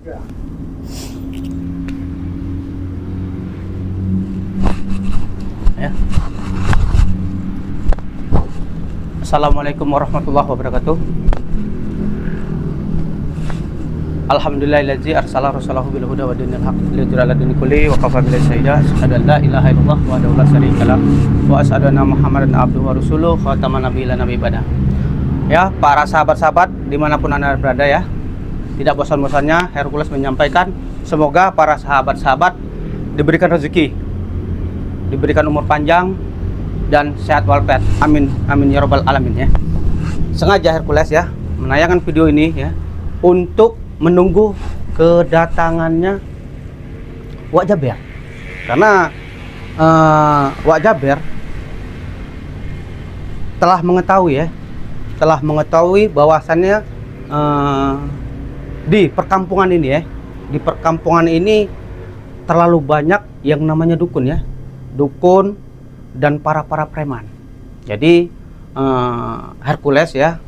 Ya. Assalamualaikum warahmatullahi wabarakatuh. Alhamdulillahillazi arsala rasulahu bil huda wa dinil haq liyudhhira 'ala dini kulli wa kafa billahi shahida asyhadu an la ilaha illallah wahdahu la syarika lah wa asyhadu anna muhammadan abduhu wa rasuluh khataman nabiyyin nabi ibadah. Ya, para sahabat-sahabat dimanapun Anda berada ya, tidak bosan-bosannya Hercules menyampaikan semoga para sahabat-sahabat diberikan rezeki, diberikan umur panjang dan sehat walafiat. Amin amin ya robbal alamin ya. Sengaja Hercules ya menayangkan video ini ya untuk menunggu kedatangannya Wak Jaber, karena Wak Jaber telah mengetahui bahwasannya di perkampungan ini terlalu banyak yang namanya dukun ya, dukun dan para preman. Jadi Hercules ya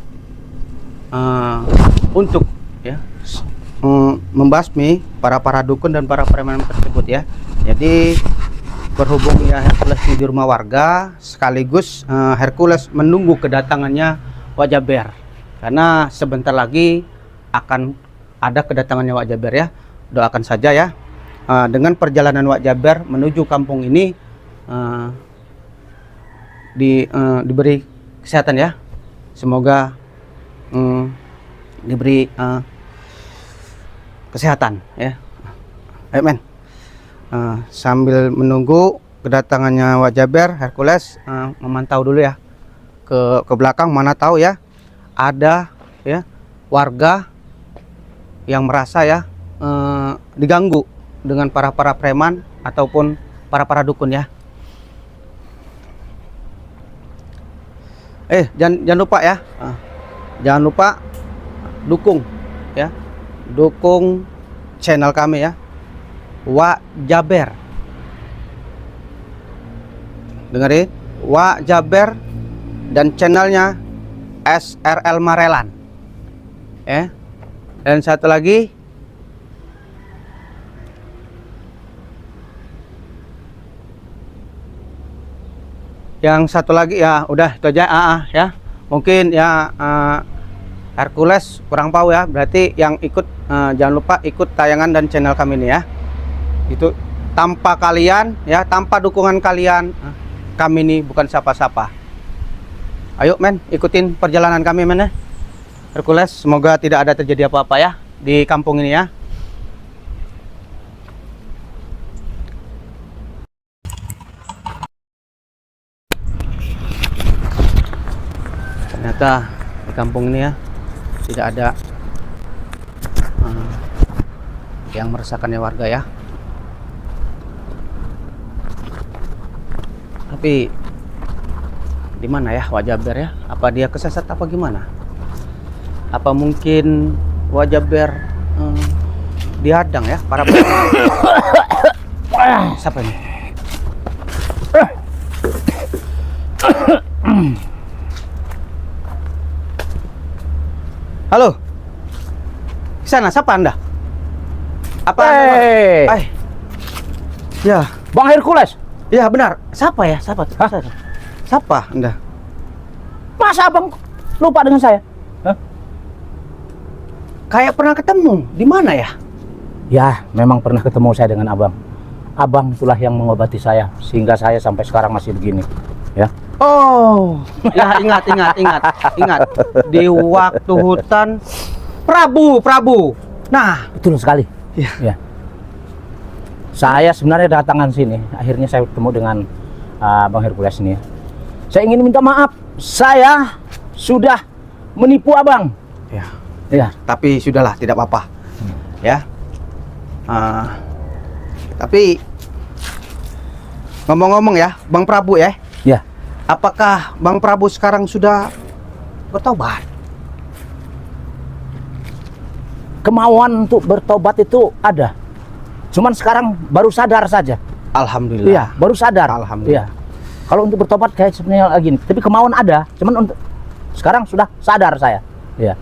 untuk ya membasmi para dukun dan para preman tersebut ya. Jadi berhubung ya Hercules di rumah warga, sekaligus Hercules menunggu kedatangannya Wak Jaber, karena sebentar lagi akan ada kedatangannya Wak Jaber ya. Doakan saja ya dengan perjalanan Wak Jaber menuju kampung ini diberi kesehatan ya. Semoga diberi kesehatan ya. Amin. Sambil menunggu kedatangannya Wak Jaber, Hercules memantau dulu ya ke belakang, mana tahu ya ada ya warga yang merasa ya diganggu dengan para preman ataupun para dukun ya. Jangan lupa ya, jangan lupa dukung ya, dukung channel kami ya, Wak Jaber. Dengerin, Wak Jaber dan channelnya SRL Marelan ya. Dan satu lagi ya, udah itu aja ya. Mungkin ya Hercules kurang tahu ya, berarti yang ikut jangan lupa ikut tayangan dan channel kami ini ya. Itu tanpa kalian ya, tanpa dukungan kalian kami ini bukan siapa-siapa. Ayo men, ikutin perjalanan kami men ya. Hercules, semoga tidak ada terjadi apa-apa ya di kampung ini ya. Ternyata di kampung ini ya tidak ada yang meresahkannya warga ya. Tapi di mana ya Wak Jaber ya? Apa dia kesesat apa gimana? Apa mungkin Wak Jaber dihadang ya para siapa ini? Halo, di sana siapa Anda? Apa? Ya, Bang Hercules. Ya benar. Siapa ya? Siapa Anda? Masa abang lupa dengan saya? Kayak pernah ketemu. Di mana ya? Ya, memang pernah ketemu saya dengan abang. Abang itulah yang mengobati saya sehingga saya sampai sekarang masih begini. Ya. Oh, ya ingat. Di waktu hutan Prabu. Nah, betul sekali. Ya. Saya sebenarnya datangan sini. Akhirnya saya bertemu dengan Bang Hercules ini. Saya ingin minta maaf. Saya sudah menipu abang. Ya. Tapi sudahlah, tidak apa-apa. Ya. Tapi ngomong-ngomong ya, Bang Prabu ya. Ya. Apakah Bang Prabu sekarang sudah bertobat? Kemauan untuk bertobat itu ada. Cuman sekarang baru sadar saja. Alhamdulillah. Iya, baru sadar. Alhamdulillah. Iya. Kalau untuk bertobat kayak sebenarnya lagi, tapi kemauan ada. Cuman untuk sekarang sudah sadar saya. Iya.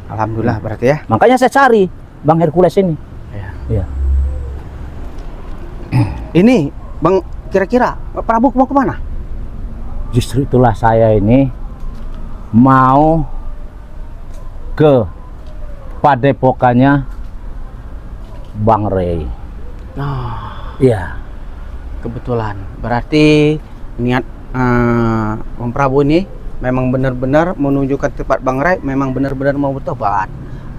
Alhamdulillah berarti ya. Makanya saya cari Bang Hercules ini. Ya. Ya. Ini Bang, kira-kira Pak Prabu mau kemana? Justru itulah saya ini mau ke padepokannya Bang Rey. Nah, Iya. kebetulan. Berarti niat Bang Prabu ini memang benar-benar menunjukkan tempat Bang Rey, memang benar-benar mau bertobat.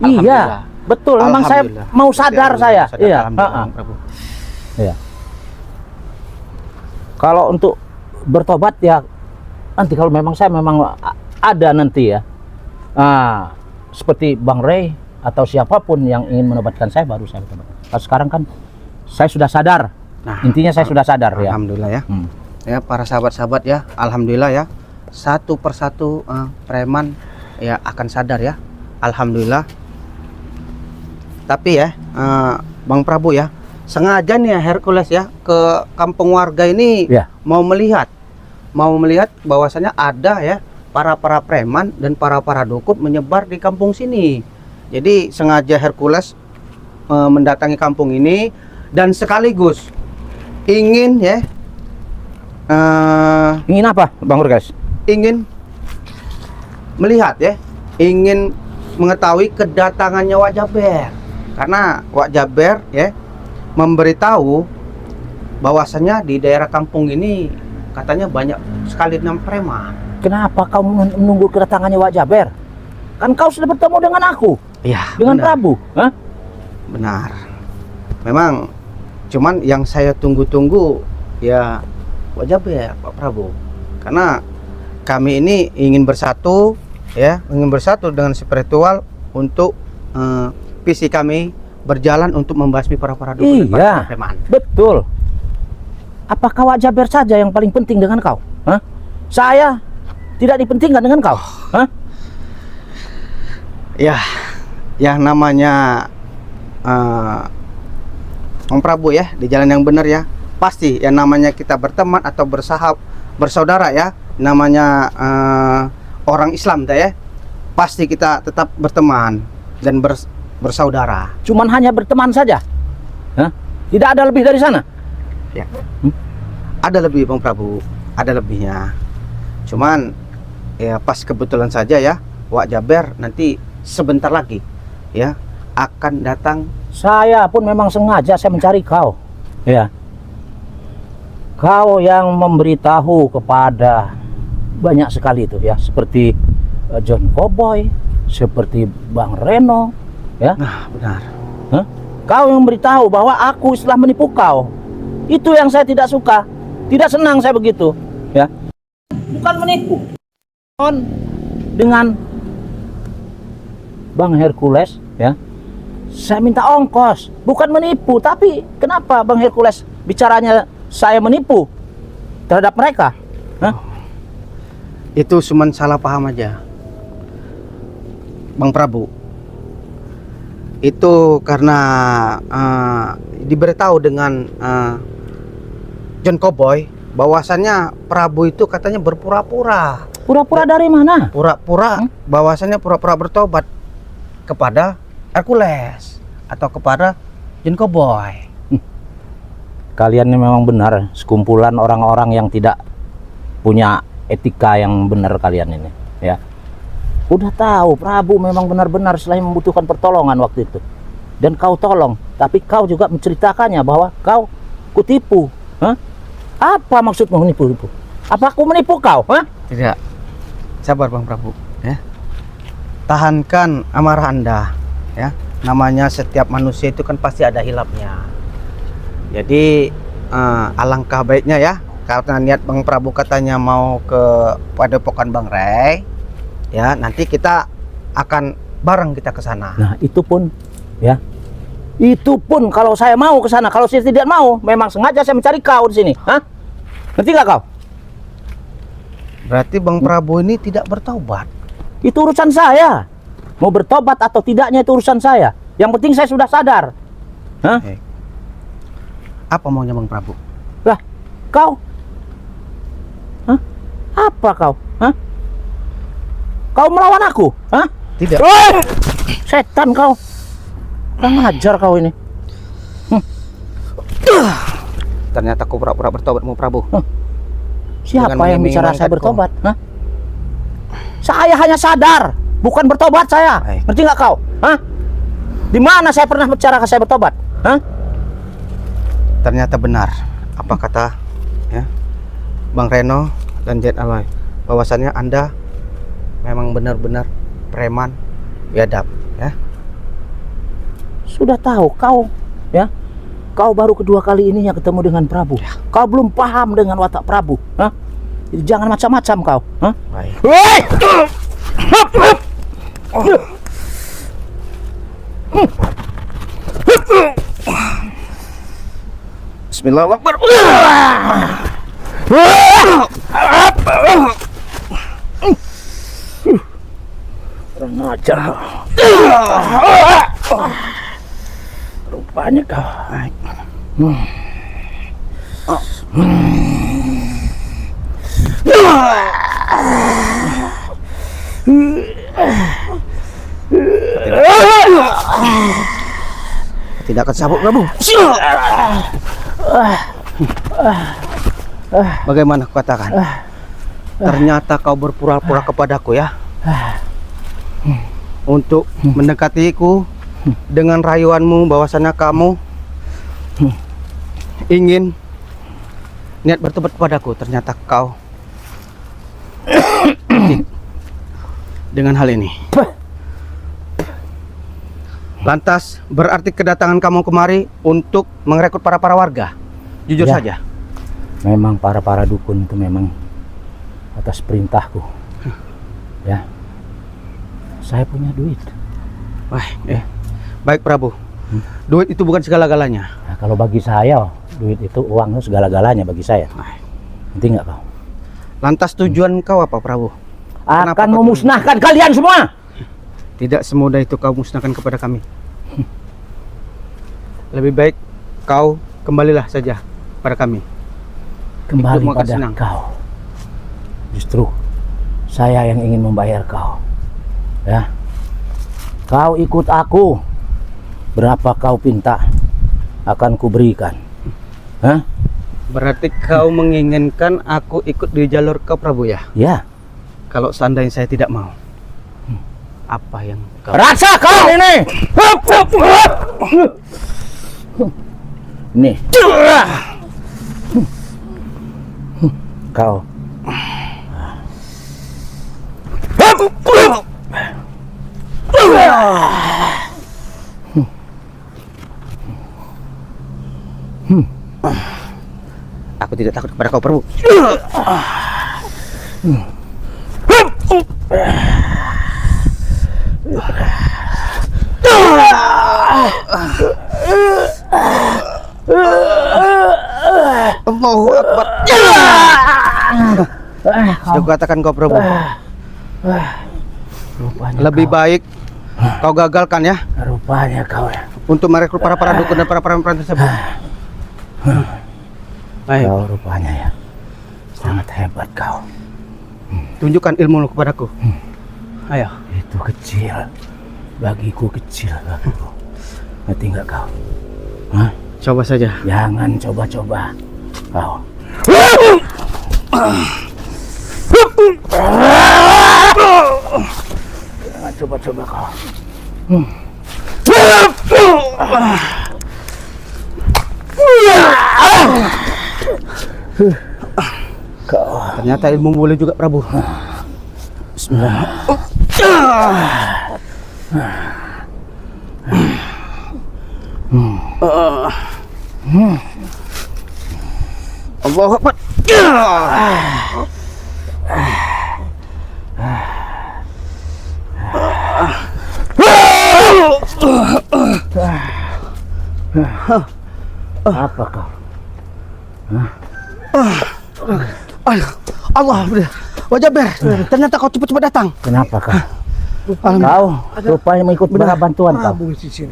Iya, betul. Memang saya Alhamdulillah. mau sadar saya. Iya. Alhamdulillah, Bang Prabu. Iya. Kalau untuk bertobat ya nanti kalau memang saya memang ada nanti ya. Seperti Bang Rey atau siapapun yang ingin menobatkan saya baru saya bertobat. Kalau sekarang kan saya sudah sadar. Nah, Intinya saya sudah sadar ya. Alhamdulillah ya. Ya, para sahabat-sahabat ya, alhamdulillah ya. Satu persatu preman ya akan sadar ya. Alhamdulillah. Tapi ya, Bang Prabu ya, sengaja nih ya Hercules ya ke kampung warga ini Ya. mau melihat bahwasanya ada ya para preman dan para dukun menyebar di kampung sini. Jadi sengaja Hercules mendatangi kampung ini dan sekaligus ingin ya Ingin apa, Bang Hercules? ingin melihat ya, ingin mengetahui kedatangannya Wak Jaber. Karena Wak Jaber ya memberitahu bahwasanya di daerah kampung ini katanya banyak sekali 6 preman. Kenapa kau menunggu kedatangannya Wak Jaber? Kan kau sudah bertemu dengan aku, Iya, dengan benar. Prabu. Hah? Benar. Memang cuman yang saya tunggu-tunggu ya Wak Jaber, Pak Prabu. Karena kami ini ingin bersatu ya, ingin bersatu dengan spiritual untuk visi kami berjalan untuk membasmi para dukun dan para Iya, preman. betul. Apakah Wak Jaber saja yang paling penting dengan kau? Hah? Saya tidak dipentingkan dengan kau. Hah? Ya, yang namanya Om Prabu ya, di jalan yang benar ya. Pasti yang namanya kita berteman atau bersaudara ya, namanya orang Islam ya. Pasti kita tetap berteman dan bersaudara. Cuman hanya berteman saja. Hah? Tidak ada lebih dari sana. Ya. Ada lebih Bang Prabu, ada lebihnya. Cuman ya pas kebetulan saja ya, Wak Jaber nanti sebentar lagi ya akan datang. Saya pun memang sengaja saya mencari kau. Ya. Kau yang memberitahu kepada banyak sekali itu ya, seperti John Cowboy, seperti Bang Reno, ya. Nah, benar. Hah? Kau yang memberitahu bahwa aku telah menipu kau. Itu yang saya tidak suka. Tidak senang saya begitu, ya. Bukan menipu. Dengan Bang Hercules, ya. Saya minta ongkos, bukan menipu. Tapi kenapa Bang Hercules bicaranya saya menipu terhadap mereka? Hah? Itu cuman salah paham aja, Bang Prabu. Itu karena diberitahu dengan John Cowboy bahwasannya Prabu itu katanya berpura-pura. Pura-pura dari mana? Pura-pura bahwasannya pura-pura bertobat kepada Hercules atau kepada John Cowboy. Kalian ini memang benar sekumpulan orang-orang yang tidak punya etika yang benar kalian ini, ya. Udah tahu Prabu memang benar-benar selain membutuhkan pertolongan waktu itu. Dan kau tolong, tapi kau juga menceritakannya bahwa kau kutipu. Hah? Apa maksudmu menipu? Apa aku menipu kau? Hah? Tidak. Sabar Bang Prabu ya. Tahankan amarah Anda ya. Namanya setiap manusia itu kan pasti ada hilapnya. Jadi alangkah baiknya ya, karena niat Bang Prabu katanya mau ke padepokan Bang Rey ya, nanti kita akan bareng kita ke sana. Nah, itu pun ya. Itu pun kalau saya mau ke sana, kalau saya tidak mau, memang sengaja saya mencari kau di sini. Hah? Ngerti nggak kau? Berarti Bang Prabu ini tidak bertobat. Itu urusan saya. Mau bertobat atau tidaknya itu urusan saya. Yang penting saya sudah sadar. Hah? Apa maunya Bang Prabu? Lah, kau? Hah? Apa kau? Hah? Kau melawan aku? Hah? Tidak. Woi! Setan kau. Kurang ajar kau ini. Ternyata kau pura-pura bertobatmu, Prabu. Siapa Dengan yang bicara mengiming-imingkan saya kau. bertobat? Hah? Saya hanya sadar, bukan bertobat saya. Baik. Ngerti nggak kau? Hah? Di mana saya pernah bicara saya bertobat? Hah? Ternyata benar apa kata ya Bang Reno dan Jet Aloy, bahwasannya Anda memang benar-benar preman biadab ya. Sudah tahu kau, ya? Kau baru kedua kali ini yang ketemu dengan Prabu. Kau belum paham dengan watak Prabu. Hah? Jadi jangan macam-macam kau. Hah? Baik. Hei! Bismillahirrahmanirrahim. Kurang ajar. Rupanya kau. Tidak akan sabuk, Prabu. Bagaimana kau katakan? Ternyata kau berpura-pura kepadaku ya, untuk mendekatiku dengan rayuanmu bahwasannya kamu ingin niat bertobat kepadaku. Ternyata kau dengan hal ini. Lantas berarti kedatangan kamu kemari untuk merekrut para warga. Jujur Ya. saja. Memang para dukun itu memang atas perintahku. Ya. Saya punya duit. Baik Prabu. Duit itu bukan segala-galanya. Nah, kalau bagi saya, duit itu uang itu segala-galanya bagi saya. Ngerti nggak kau? Lantas tujuan kau apa, Prabu? Kenapa Akan kau memusnahkan kalian semua. Tidak semudah itu kau musnahkan kepada kami. Lebih baik kau kembalilah saja pada kami. Kembali Hidupmu akan pada senang. kau. Justru saya yang ingin membayar kau. Ya. Kau ikut aku. Berapa kau pinta akan kuberikan. Hah? Berarti kau menginginkan aku ikut di jalur kau, Prabu ya? Ya. Kalau seandainya saya tidak mau, apa yang kau... Rasa kau ini. Nih. Kau. Aku tidak takut kepada kau, Prabu. Allahu Akbar. Sudah kukatakan kau, Prabu. Rupanya Lebih baik kau gagalkan ya Rupanya kau ya. untuk merekrut para dukun dan para peran tersebut. Baik, Kau rupanya ya. Sangat hebat kau. tunjukkan ilmu kepadaku. Ayo. Itu kecil. Bagiku kecil bagiku. Ngerti nggak kau? Hah? Coba saja. Jangan coba-coba kau. Jangan coba-coba kau. Kau Ternyata ilmu boleh juga, Prabu. Bismillah. Allahu Akbar. apa kau? Allah, wajah ber. Ternyata kau cepat-cepat datang. Kenapa kau? Alhamdulillah. Kau rupanya mengikut bala bantuan kau.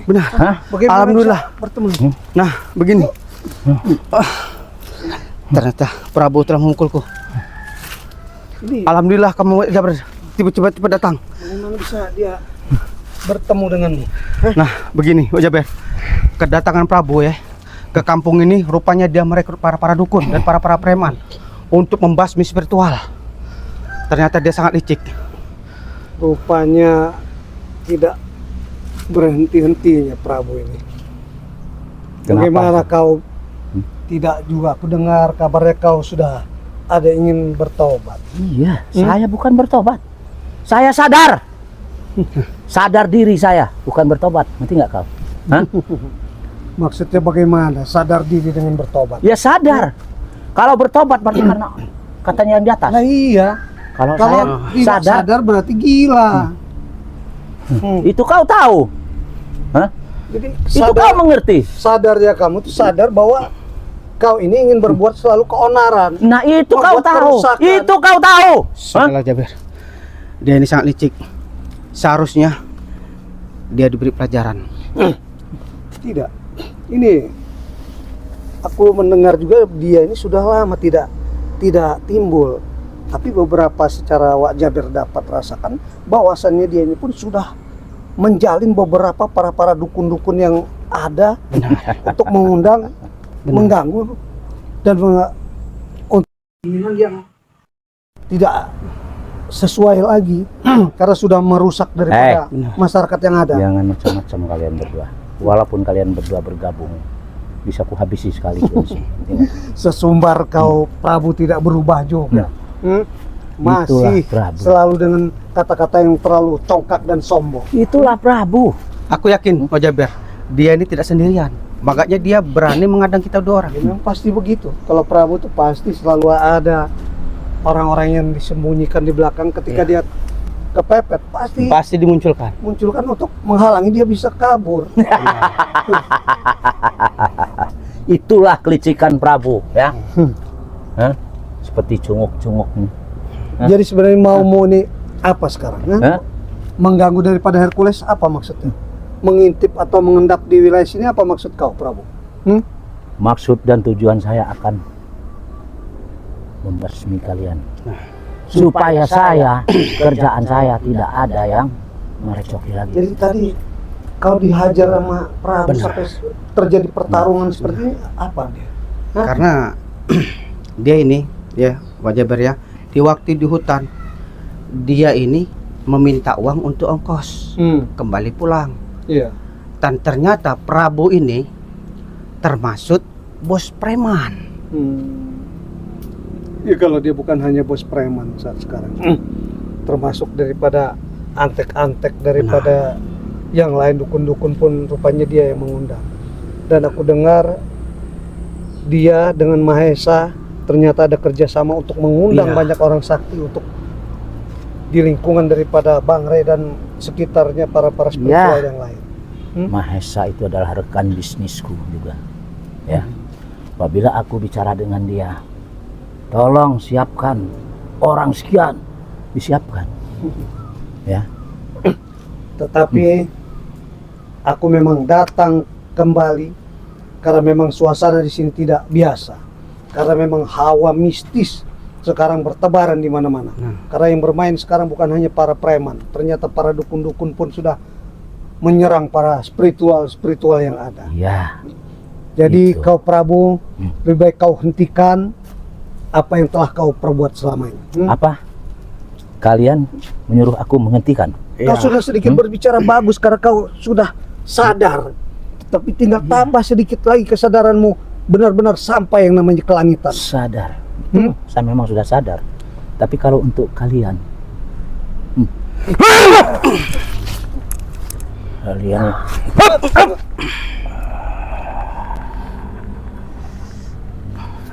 Benar. Hah? Alhamdulillah. Nah, begini. Ternyata Prabu telah memukulku. Alhamdulillah kamu cepat-cepat datang. Memang bisa dia bertemu denganmu. Nah, begini, Wak Jaber. Kedatangan Prabu ya ke kampung ini rupanya dia merekrut para dukun dan para preman untuk membasmi spiritual. Ternyata dia sangat licik. Rupanya tidak berhenti-hentinya Prabu ini. Bagaimana kau tidak juga? Aku dengar kabarnya kau sudah ada ingin bertobat. Iya, saya bukan bertobat. Saya sadar. Sadar diri saya, bukan bertobat. Ngerti nggak kau? Hah? Maksudnya bagaimana? Sadar diri dengan bertobat. Ya sadar. Kalau bertobat berarti karena katanya yang di atas. Nah iya. Kalau Kalau saya tidak sadar berarti gila. itu kau tahu. Hah? Jadi Itu kau mengerti. sadar ya kamu tuh sadar bahwa kau ini ingin berbuat selalu keonaran. Nah itu kau Membuat tahu. kerusakan. Itu kau tahu. Hah? Sudahlah Jaber. Dia ini sangat licik. Seharusnya dia diberi pelajaran. Tidak. Ini aku mendengar juga dia ini sudah lama tidak timbul. Tapi beberapa secara Wak Jaber dapat rasakan bahwasannya dia ini pun sudah menjalin beberapa para dukun-dukun yang ada untuk mengundang, mengganggu dan untuk yang tidak sesuai lagi karena sudah merusak daripada masyarakat yang ada. Jangan macam-macam kalian berdua. Walaupun kalian berdua bergabung, bisa ku habisi sekaligus. Sesumbar kau Prabu tidak berubah juga. Masih Prabu. selalu dengan kata-kata yang terlalu congkak dan sombong. Itulah Prabu. Aku yakin Wak Jaber, dia ini tidak sendirian. Makanya dia berani mengadang kita dua orang. Ya, memang pasti begitu. Kalau Prabu tuh pasti selalu ada orang-orang yang disembunyikan di belakang ketika dia kepepet. Pasti dimunculkan. munculkan untuk menghalangi dia bisa kabur. Itulah kelicikan Prabu, ya. Hah? Seperti cunguk-cunguk nih. Hah? Jadi sebenarnya mau nih apa sekarang? Hah? Mengganggu daripada Hercules apa maksudnya? Mengintip atau mengendap di wilayah sini apa maksud kau Prabu? Maksud dan tujuan saya akan membasmi kalian. Supaya saya, kerjaan saya tidak ada yang merecoki lagi. Jadi tadi kau dihajar sama Prabu sampai terjadi pertarungan seperti ini apa dia? Karena dia ini ya Wak Jaber ya, di waktu di hutan dia ini meminta uang untuk ongkos kembali pulang. Iya. Dan ternyata Prabu ini termasuk bos preman. Ya kalau dia bukan hanya bos preman saat sekarang, termasuk daripada antek-antek daripada yang lain dukun-dukun pun rupanya dia yang mengundang. Dan aku dengar dia dengan Mahesa ternyata ada kerjasama untuk mengundang banyak orang sakti untuk di lingkungan daripada Bang Re dan sekitarnya para spiritual yang lain. Mahesa itu adalah rekan bisnisku juga. Ya. Apabila aku bicara dengan dia, tolong siapkan orang sekian, disiapkan. Ya. Tetapi aku memang datang kembali karena memang suasana di sini tidak biasa. Karena memang hawa mistis sekarang bertebaran di mana-mana. Karena yang bermain sekarang bukan hanya para preman, ternyata para dukun-dukun pun sudah menyerang para spiritual yang ada. Ya. Jadi Itu. kau Prabu, lebih baik kau hentikan apa yang telah kau perbuat selama ini. Apa? Kalian menyuruh aku menghentikan? Kau sudah sedikit berbicara bagus karena kau sudah sadar. Tapi tinggal tambah sedikit lagi kesadaranmu benar-benar sampai yang namanya kelangitan. Sadar. Saya memang sudah sadar. Tapi kalau untuk kalian, kalian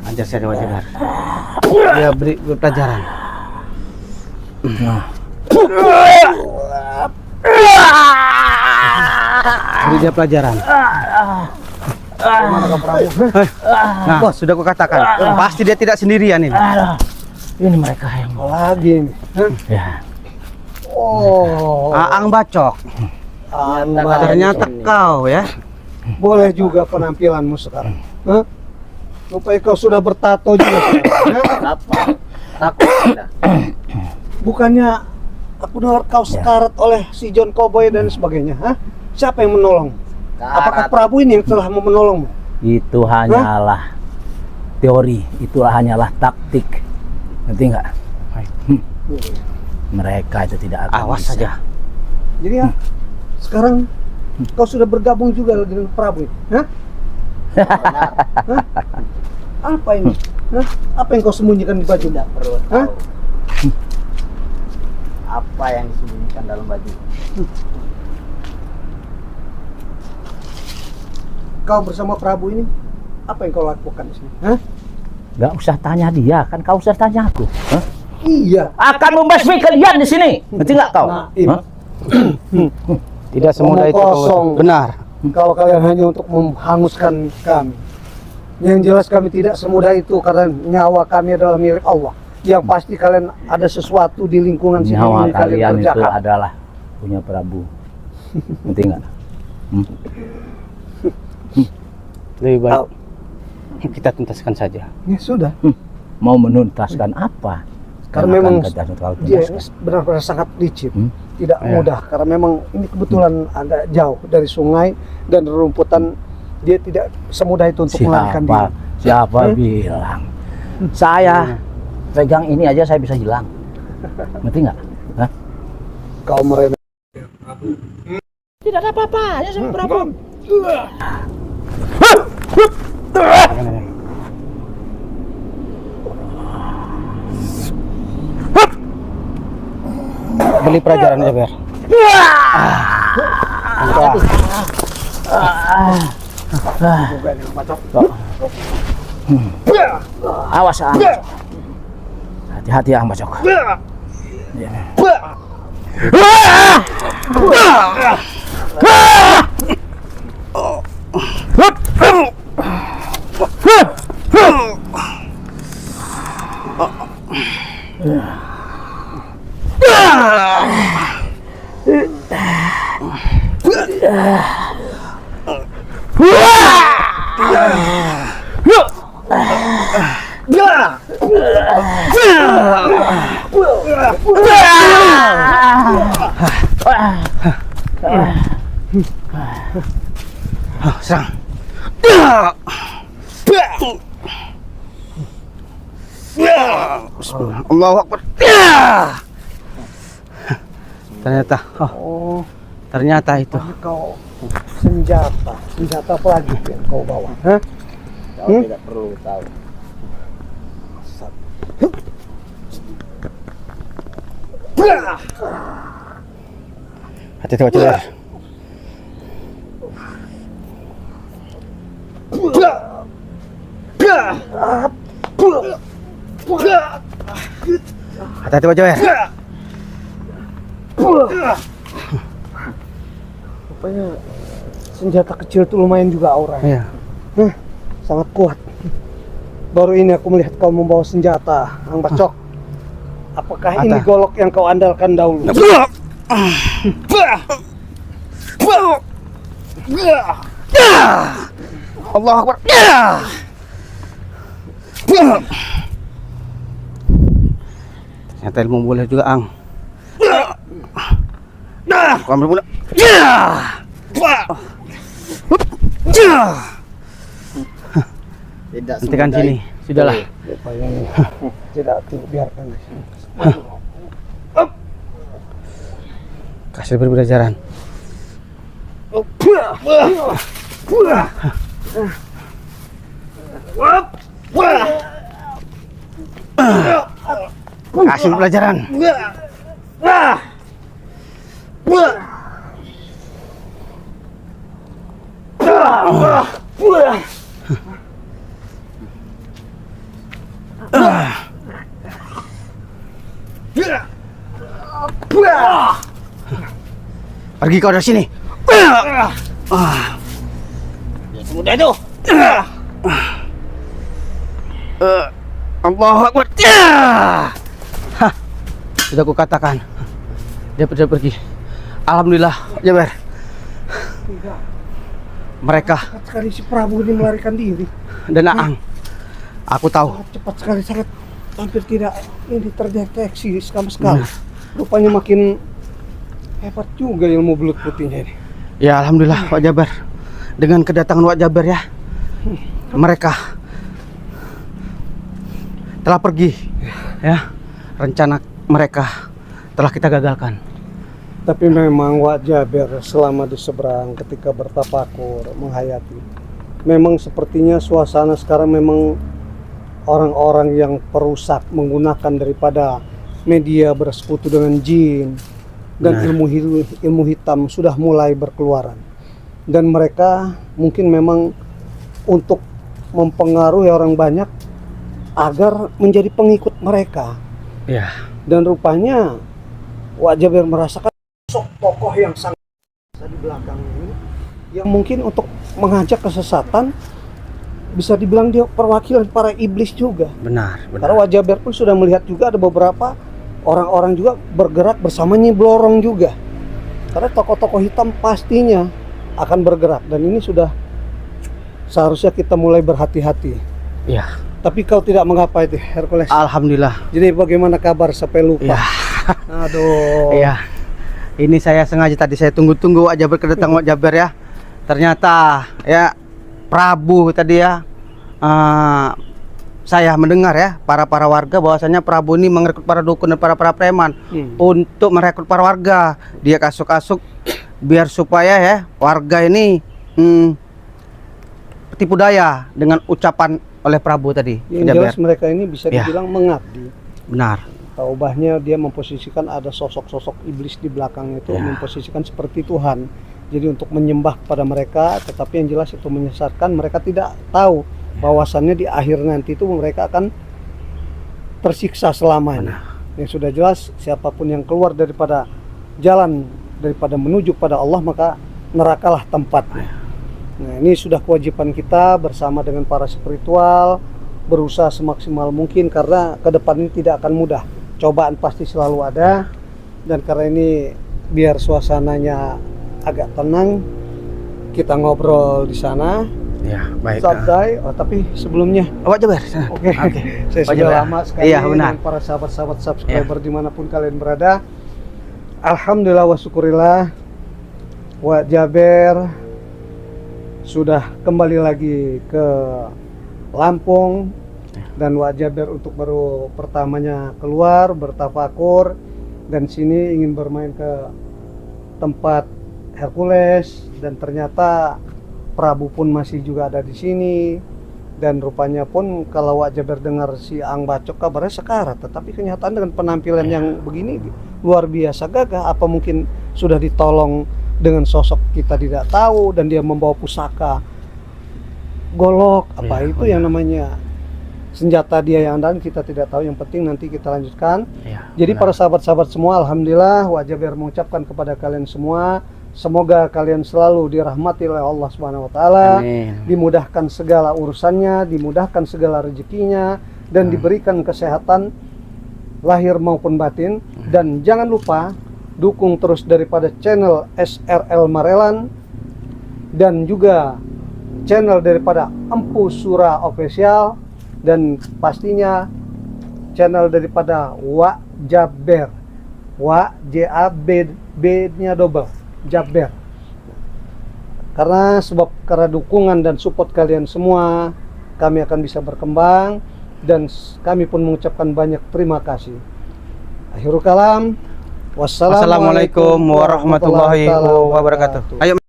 Ajar saya Wak Jaber. Dia beri pelajaran. Beri dia pelajaran. Nah, bos, sudah kukatakan, pasti dia tidak sendirian ini. Ini mereka yang Lagi ini. ya. Oh, Aang bacok. Ternyata kau ya. boleh juga penampilanmu sekarang. Rupanya kau sudah bertato juga sekarang. Takut. Bukannya Aku dengar kau sekarat oleh si John Cowboy dan sebagainya. Hah? Siapa yang menolong? Apakah Prabu ini yang telah menolongmu? Itu hanyalah teori, itulah hanyalah taktik. Ngerti nggak? Mereka itu tidak akan Awas bisa. saja. Jadi ya, sekarang kau sudah bergabung juga dengan Prabu ini. Hah? Hah? Apa ini? Hah? Apa yang kau sembunyikan di baju? Tidak perlu Hah? tahu apa yang disembunyikan dalam baju. Kau bersama Prabu ini, apa yang kau lakukan di sini? Hah? Nggak usah tanya dia, kan kau usah tanya aku. Hah? Iya. Akan membasmi kalian di sini. Ngerti nggak kau? Nah, ini. Hah? Tidak semudah itu Ngomong kosong. benar. Kalau kalian hanya untuk menghanguskan kami, yang jelas kami tidak semudah itu karena nyawa kami adalah milik Allah. Yang pasti kalian ada sesuatu di lingkungan sini Nyawa yang kalian itu kerjakan. adalah punya Prabu. Ngerti nggak? Lebih baik kita tuntaskan saja. Ya sudah. Mau menuntaskan apa? Karena Yang memang akan kita dia tuntaskan. benar-benar sangat licin. Tidak Ya. mudah karena memang ini kebetulan agak jauh dari sungai dan rerumputan. Dia tidak semudah itu untuk melarikan diri. Siapa bilang? Saya pegang ini aja saya bisa hilang. Ngerti nggak? Hah? Kau meremeh. Tidak ada apa-apa, ya sama Prabu. Beli pelajaran aja, Ber. Awas, hati-hati ya, Mbak Cok. Serang. Bismillah. Allahu Akbar. Ternyata, Oh, ternyata itu. kau senjata apa lagi yang kau bawa? Hah? Kau tidak perlu tahu. Hati-hati, Pak Cer. Hati-hati, Pak Cer. Rupanya senjata kecil itu lumayan juga auranya. Iya. Sangat kuat. Baru ini aku melihat kau membawa senjata, Ang Bacok. Apakah ini Ata. golok yang kau andalkan dahulu? Allahu Akbar. Ternyata ilmu boleh juga, Ang. Aku ambil mula. Tidak Hentikan semudah sini. itu. Sudahlah. Rupanya ini tidak biarkan di sini. Kasih beri pelajaran. Kasih pelajaran. Pergi kau dari sini. Semudah itu. Allahu Akbar. Hah, sudah aku katakan. Dia sudah pergi. Alhamdulillah, Jaber. Tidak. Mereka Cepat sekali si Prabu ini melarikan diri. dan Aang. Aku tahu. Sangat cepat sekali, sangat hampir tidak ini terdeteksi sama sekali. rupanya makin hebat juga ilmu belut putihnya ini. Ya alhamdulillah Wak Jaber. Dengan kedatangan Wak Jaber ya, mereka telah pergi. Ya, rencana mereka telah kita gagalkan. Tapi memang Wak Jaber selama di seberang ketika bertafakur menghayati, memang sepertinya suasana sekarang memang orang-orang yang perusak menggunakan daripada media bersekutu dengan jin dan ilmu hitam sudah mulai berkeluaran. Dan mereka mungkin memang untuk mempengaruhi orang banyak agar menjadi pengikut mereka. Ya. Dan rupanya Wak Jaber merasakan sosok tokoh yang sangat di belakang ini, yang mungkin untuk mengajak kesesatan, bisa dibilang dia perwakilan para iblis juga. Benar. Karena Wak Jaber pun sudah melihat juga ada beberapa orang-orang juga bergerak bersama Nyi Blorong juga. Karena tokoh-tokoh hitam pastinya akan bergerak, dan ini sudah seharusnya kita mulai berhati-hati. Ya. Tapi kau tidak mengapa itu, Hercules. Alhamdulillah. Jadi bagaimana kabar sampai lupa? Ya. Aduh. Iya. Ini saya sengaja tadi saya tunggu-tunggu Wak Jaber kedatangan Wak Jaber ya. Ternyata ya Prabu tadi ya. Saya mendengar ya para warga bahwasanya Prabu ini merekrut para dukun dan para preman untuk merekrut para warga. Dia kasuk-kasuk biar supaya ya warga ini tipu daya dengan ucapan oleh Prabu tadi. Yang jelas mereka ini bisa dibilang mengabdi. Benar. Ubahnya dia memposisikan ada sosok-sosok iblis di belakang itu, memposisikan seperti Tuhan. Jadi untuk menyembah pada mereka, tetapi yang jelas itu menyesatkan. Mereka tidak tahu bahwasannya di akhir nanti itu mereka akan tersiksa selamanya. Yang sudah jelas siapapun yang keluar daripada jalan daripada menuju pada Allah, maka nerakalah tempatnya. Nah, ini sudah kewajiban kita bersama dengan para spiritual berusaha semaksimal mungkin, karena ke depan ini tidak akan mudah. Cobaan pasti selalu ada, dan karena ini biar suasananya agak tenang, kita ngobrol di sana. Ya, baik. Sabdai, tapi sebelumnya Wak Jaber. Oke. Saya sudah lama sekali dengan para sahabat-sahabat subscriber dimanapun kalian berada. Alhamdulillah wa syukurillah, Wak Jaber sudah kembali lagi ke Lampung, dan Wak Jaber untuk baru pertamanya keluar bertafakur, dan sini ingin bermain ke tempat Hercules, dan ternyata Prabu pun masih juga ada di sini. Dan rupanya pun kalau Wak Jaber dengar si Ang Bacok kabarnya sekarat, tetapi kenyataan dengan penampilan yang begini luar biasa gagah. Apa mungkin sudah ditolong dengan sosok kita tidak tahu, dan dia membawa pusaka golok, apa itu yang namanya senjata dia yang dan kita tidak tahu. Yang penting nanti kita lanjutkan. Jadi para sahabat-sahabat semua, alhamdulillah Wak Jaber mengucapkan kepada kalian semua, semoga kalian selalu dirahmati oleh Allah Subhanahu wa taala, dimudahkan segala urusannya, dimudahkan segala rezekinya, dan diberikan kesehatan lahir maupun batin. Dan jangan lupa dukung terus daripada channel SRL Marelan, dan juga channel daripada Empu Sura Official, dan pastinya channel daripada Wak Jaber, Wak J-A-B-nya double, Jaber. Karena dukungan dan support kalian semua, kami akan bisa berkembang, dan kami pun mengucapkan banyak terima kasih. Akhirul kalam, wassalamualaikum warahmatullahi wabarakatuh. Ayo.